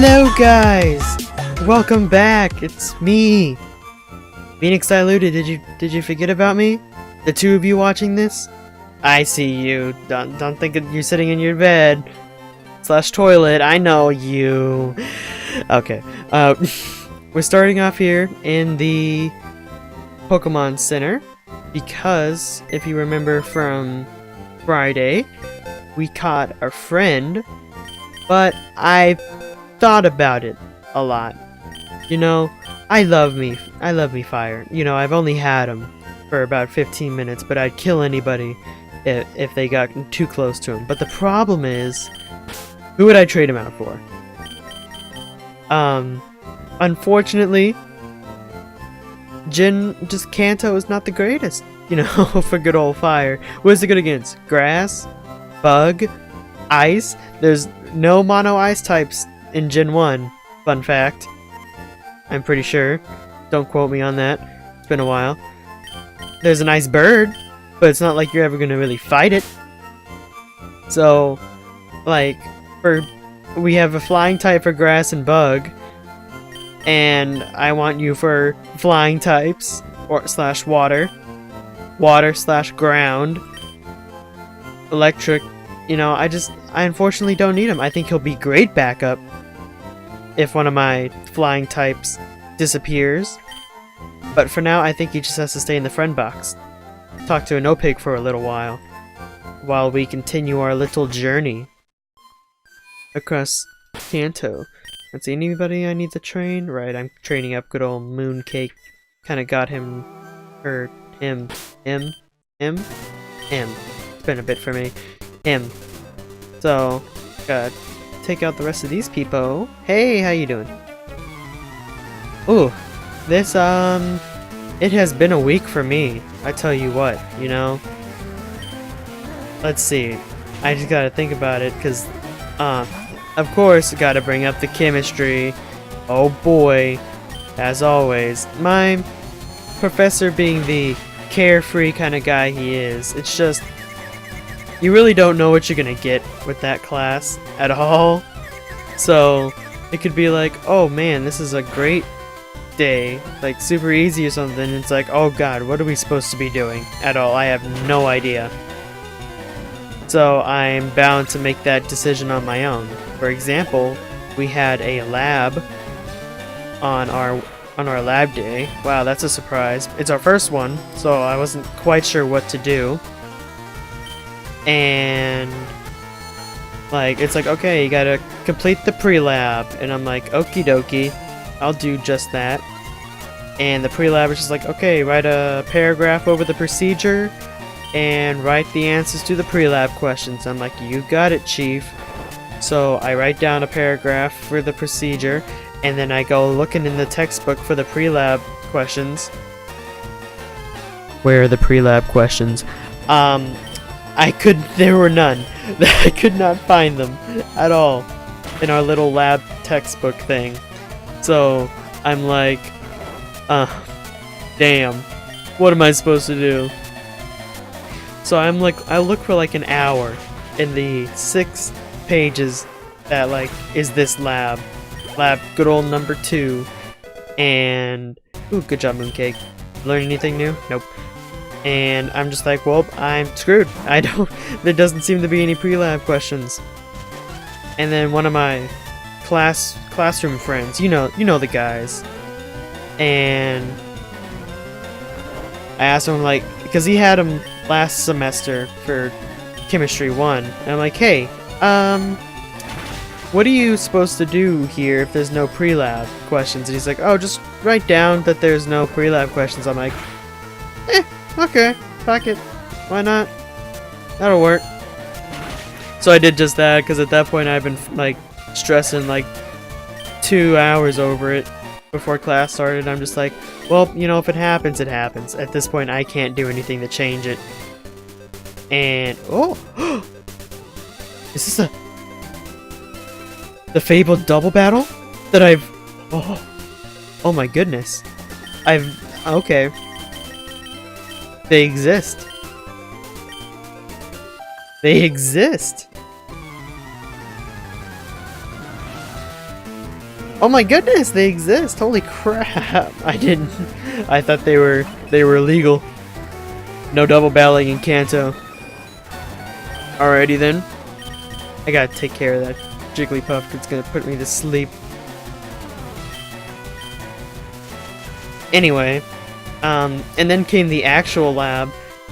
Hello guys! Welcome back! It's me! Phoenix Diluted, did you forget about me? The two of you watching this? I see you. Don't think you're sitting in your bed / toilet. I know you. Okay. We're starting off here in the Pokemon Center because if you remember from Friday, we caught our friend, but I thought about it a lot. You know, I love me Fire. You know, I've only had him for about 15 minutes, but I'd kill anybody if they got too close to him. But the problem is, who would I trade him out for? Unfortunately, Kanto is not the greatest, you know, for good old Fire. What is it good against? Grass? Bug? Ice? There's no mono ice types in Gen 1. Fun fact. I'm pretty sure. Don't quote me on that. It's been a while. There's a nice bird, but it's not like you're ever gonna really fight it. So, like, we have a flying type for grass and bug, and I want you for flying types or / water, / ground, electric. You know, I unfortunately don't need him. I think he'll be great backup if one of my flying types disappears. But for now, I think he just has to stay in the friend box. Talk to a no-pig for a little while we continue our little journey across Kanto. Let's see, anybody I need to train? Right, I'm training up good old Mooncake. Kinda got him, or him. It's been a bit for me. Him. So, gotta take out the rest of these people. Hey, how you doing? Ooh, this, it has been a week for me. I tell you what, you know? Let's see. I just gotta think about it, because, of course, gotta bring up the chemistry. Oh boy, as always. My professor being the carefree kind of guy he is, it's just, you really don't know what you're gonna get with that class at all. So, it could be like, oh man, this is a great day, like super easy or something. It's like, oh god, what are we supposed to be doing at all? I have no idea. So I'm bound to make that decision on my own. For example, we had a lab on our lab day. Wow, that's a surprise. It's our first one, so I wasn't quite sure what to do. And like, it's like, okay, you gotta complete the pre-lab, and I'm like, okie dokie, I'll do just that. And the pre-lab is just like, okay, write a paragraph over the procedure and write the answers to the pre-lab questions. I'm like, you got it, chief. So I write down a paragraph for the procedure, and then I go looking in the textbook for the pre-lab questions. Where are the pre-lab questions? There were none. I could not find them at all in our little lab textbook thing. So I'm like, damn, what am I supposed to do? So I'm like, I look for like an hour in the 6 pages that like is this lab good old number 2, and ooh, good job Mooncake. Learn anything new? Nope. And I'm just like, well, I'm screwed. There doesn't seem to be any pre-lab questions. And then one of my classroom friends, you know the guys, and I asked him, like, because he had him last semester for chemistry 1, and I'm like, hey, what are you supposed to do here if there's no pre-lab questions? And he's like, oh, just write down that there's no pre-lab questions. I'm like, okay, fuck it, why not? That'll work. So I did just that, because at that point I've been like stressing like 2 hours over it before class started. I'm just like, well, you know, if it happens, it happens. At this point I can't do anything to change it. And oh, is this the fabled double battle that I've oh my goodness, okay. They exist. They exist. Oh my goodness, they exist! Holy crap! I didn't. I thought they were illegal. No double battling in Kanto. Alrighty then. I gotta take care of that Jigglypuff. It's gonna put me to sleep. Anyway, and then came the actual lab,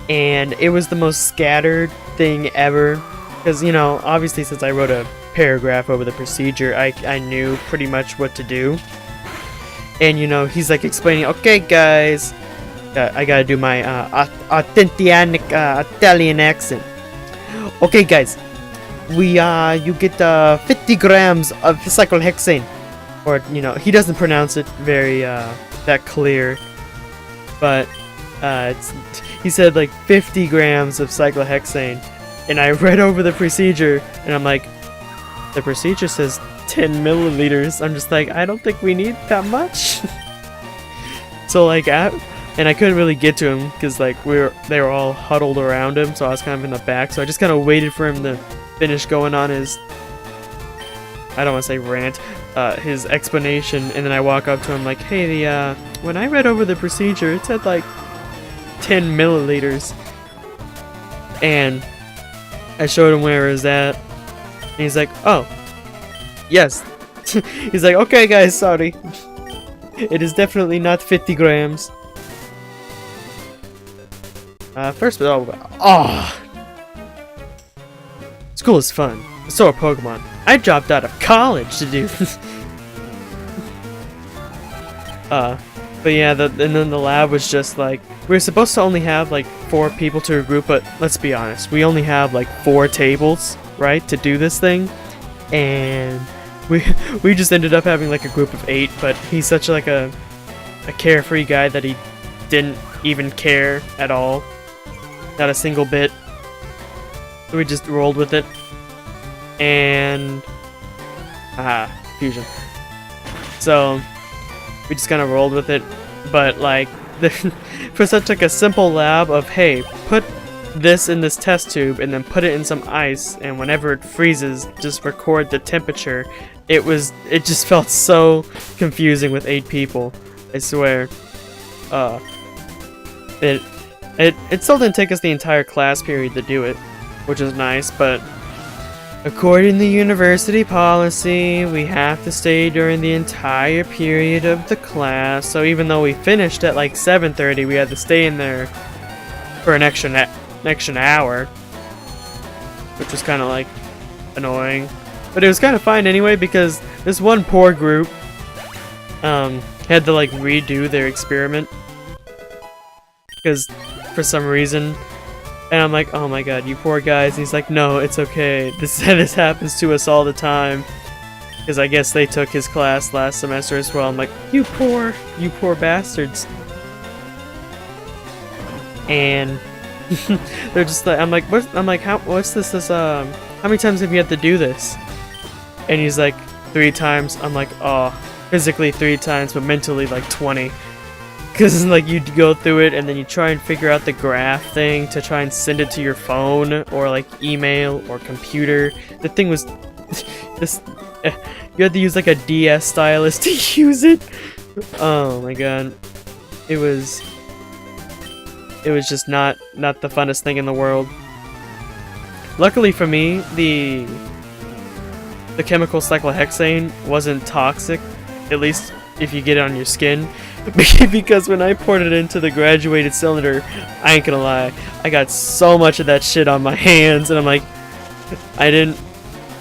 and it was the most scattered thing ever. Because, you know, obviously since I wrote a paragraph over the procedure, I knew pretty much what to do. And, you know, he's like explaining, okay guys, I gotta do my authentic Italian accent. Okay guys, you get 50 grams of cyclohexane. Or, you know, he doesn't pronounce it very that clear, but he said like 50 grams of cyclohexane. And I read over the procedure, and I'm like, the procedure says 10 milliliters. I'm just like, I don't think we need that much. So like, and I couldn't really get to him because like they were all huddled around him, so I was kind of in the back. So I just kind of waited for him to finish going on his, I don't want to say rant, his explanation, and then I walk up to him like, hey, when I read over the procedure, it said like 10 milliliters, and I showed him where it was at, and he's like, oh, yes. He's like, okay guys, sorry. It is definitely not 50 grams. First of all, school is fun. So are Pokemon. I dropped out of college to do this. But yeah, and then the lab was just like, we were supposed to only have like 4 people to a group, but let's be honest, we only have like 4 tables, right, to do this thing, and we just ended up having like a group of 8. But he's such like a carefree guy that he didn't even care at all, not a single bit. So we just rolled with it, and fusion. So we just kind of rolled with it, but like for such like a simple lab of, hey, put this in this test tube and then put it in some ice, and whenever it freezes, just record the temperature. It just felt so confusing with 8 people. I swear. It still didn't take us the entire class period to do it, which is nice, but according to university policy, we have to stay during the entire period of the class. So even though we finished at like 7:30, we had to stay in there for an extra hour, which was kind of like annoying. But it was kind of fine anyway, because this one poor group had to like redo their experiment because for some reason. And I'm like, oh my god, you poor guys. And he's like, no, it's okay. This happens to us all the time. Because I guess they took his class last semester as well. I'm like, you poor bastards. And they're just like, I'm like, what's this? How many times have you had to do this? And he's like, 3 times. I'm like, oh, physically 3 times, but mentally like 20. Because like you go through it and then you try and figure out the graph thing to try and send it to your phone or like email or computer. The thing was this, you had to use like a DS stylus to use it. Oh my god, it was just not the funnest thing in the world. Luckily for me, the chemical cyclohexane wasn't toxic, at least if you get it on your skin. Because when I poured it into the graduated cylinder, I ain't gonna lie, I got so much of that shit on my hands, and I'm like, I didn't,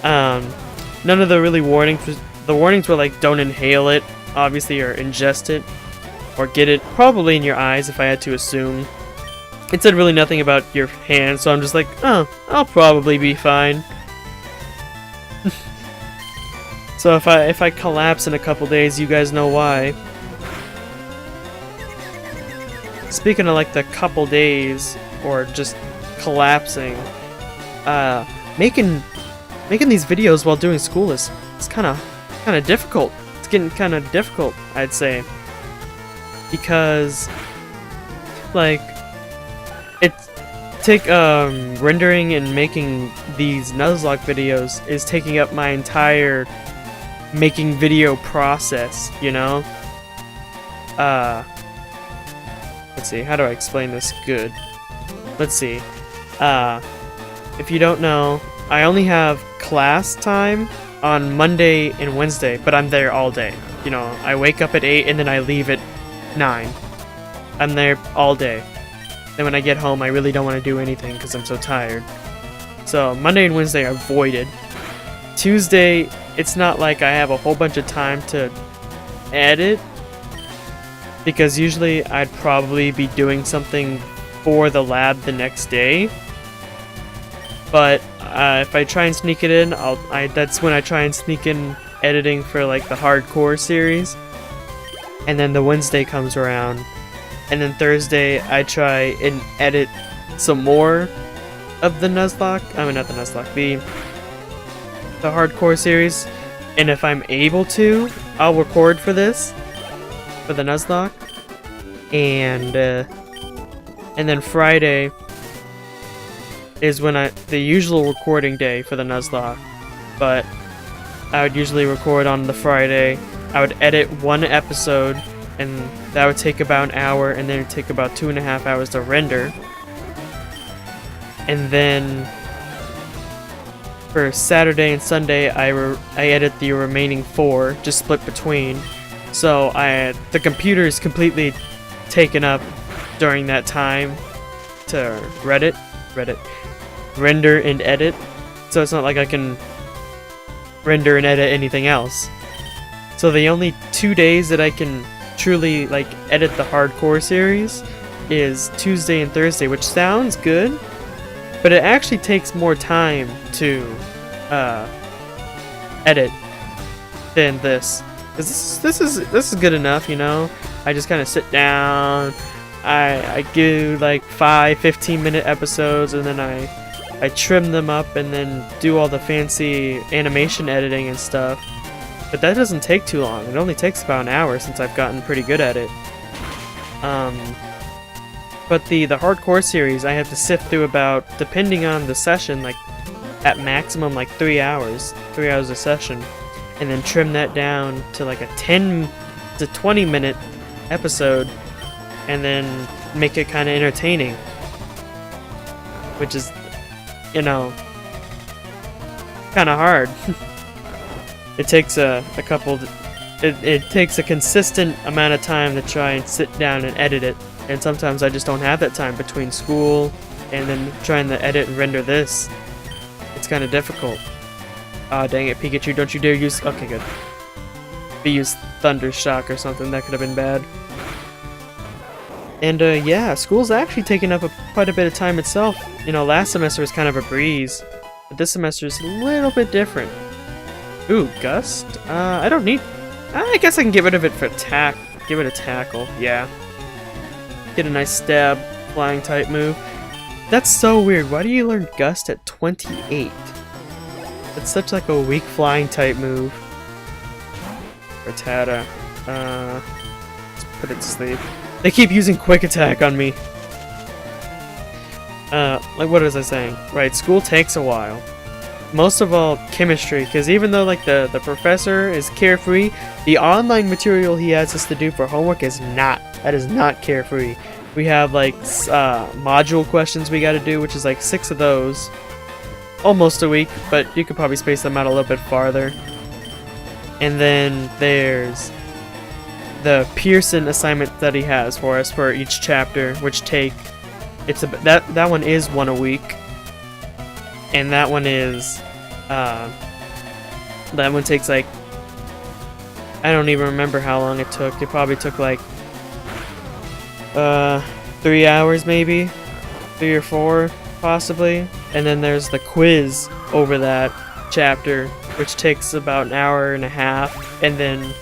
none of the really warnings, the warnings were like, don't inhale it, obviously, or ingest it, or get it probably in your eyes, if I had to assume. It said really nothing about your hands, so I'm just like, oh, I'll probably be fine. So if I collapse in a couple days, you guys know why. Speaking of like the couple days, or just collapsing, making these videos while doing school it's kind of difficult. It's getting kind of difficult, I'd say, because like rendering and making these Nuzlocke videos is taking up my entire making video process, you know? Let's see, how do I explain this good? Let's see. If you don't know, I only have class time on Monday and Wednesday, but I'm there all day. You know, I wake up at 8 and then I leave at 9. I'm there all day. Then when I get home, I really don't want to do anything because I'm so tired. So Monday and Wednesday are voided. Tuesday, it's not like I have a whole bunch of time to edit, because usually I'd probably be doing something for the lab the next day. But if I try and sneak it in, that's when I try and sneak in editing for like the hardcore series. And then the Wednesday comes around, and then Thursday I try and edit some more of the Nuzlocke. I mean, not the Nuzlocke, the hardcore series. And if I'm able to, I'll record for this, for the Nuzlocke. And then Friday is when the usual recording day for the Nuzlocke, but I would usually record on the Friday. I would edit one episode, and that would take about an hour, and then it would take about 2.5 hours to render. And then for Saturday and Sunday, I edit the remaining 4, just split between. So the computer is completely taken up during that time to render and edit. So it's not like I can render and edit anything else. So the only 2 days that I can truly like edit the hardcore series is Tuesday and Thursday, which sounds good, but it actually takes more time to edit than this. 'Cause this is good enough, you know. I just kind of sit down, I do like 5-15-minute episodes, and then I trim them up and then do all the fancy animation editing and stuff. But that doesn't take too long. It only takes about an hour since I've gotten pretty good at it. But the hardcore series, I have to sift through about, depending on the session, like at maximum like 3 hours a session, and then trim that down to like a 10 to 20 minute episode, and then make it kind of entertaining, which is, you know, kind of hard. It takes it takes a consistent amount of time to try and sit down and edit it, and sometimes I just don't have that time between school and then trying to edit and render this. It's kind of difficult. Ah, dang it, Pikachu, don't you dare use... Okay, good. If you use Thunder Shock or something, that could have been bad. And yeah, school's actually taken up quite a bit of time itself. You know, last semester was kind of a breeze, but this semester is a little bit different. Ooh, Gust? I don't need... I guess I can get rid of it for attack. Give it a tackle, yeah. Get a nice stab, flying type move. That's so weird. Why do you learn Gust at 28? It's such like a weak flying type move. Rattata. Let's put it to sleep. They keep using quick attack on me. Like what was I saying? Right, school takes a while. Most of all, chemistry, because even though like the professor is carefree, the online material he has us to do for homework is not. That is not carefree. We have like module questions we gotta do, which is like 6 of those. Almost a week, but you could probably space them out a little bit farther. And then there's the Pearson assignment that he has for us for each chapter, which that one is 1 a week. And that one is, that one takes like, I don't even remember how long it took. It probably took like, 3 hours maybe? 3 or 4, possibly. And then there's the quiz over that chapter, which takes about an hour and a half. And then,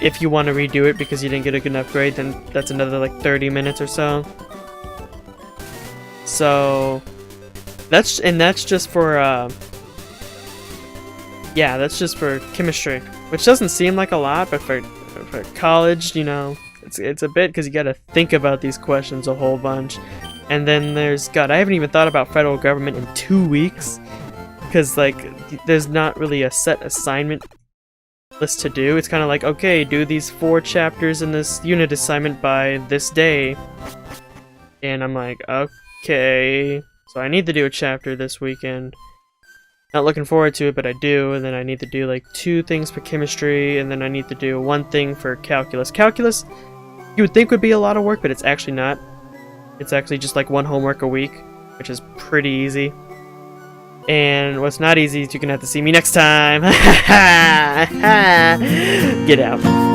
if you want to redo it because you didn't get a good enough grade, then that's another like 30 minutes or so. So... That's just for yeah, that's just for chemistry, which doesn't seem like a lot, but for college, you know, it's a bit, because you gotta think about these questions a whole bunch. And then there's, God, I haven't even thought about federal government in 2 weeks, because like there's not really a set assignment list to do. It's kind of like, okay, do these 4 chapters in this unit assignment by this day. And I'm like, okay, so I need to do a chapter this weekend. Not looking forward to it, but I do. And then I need to do like 2 things for chemistry, and then I need to do 1 thing for calculus. Calculus, you would think would be a lot of work, but it's actually not. It's actually just like 1 homework a week, which is pretty easy. And what's not easy is you're gonna have to see me next time. Get out.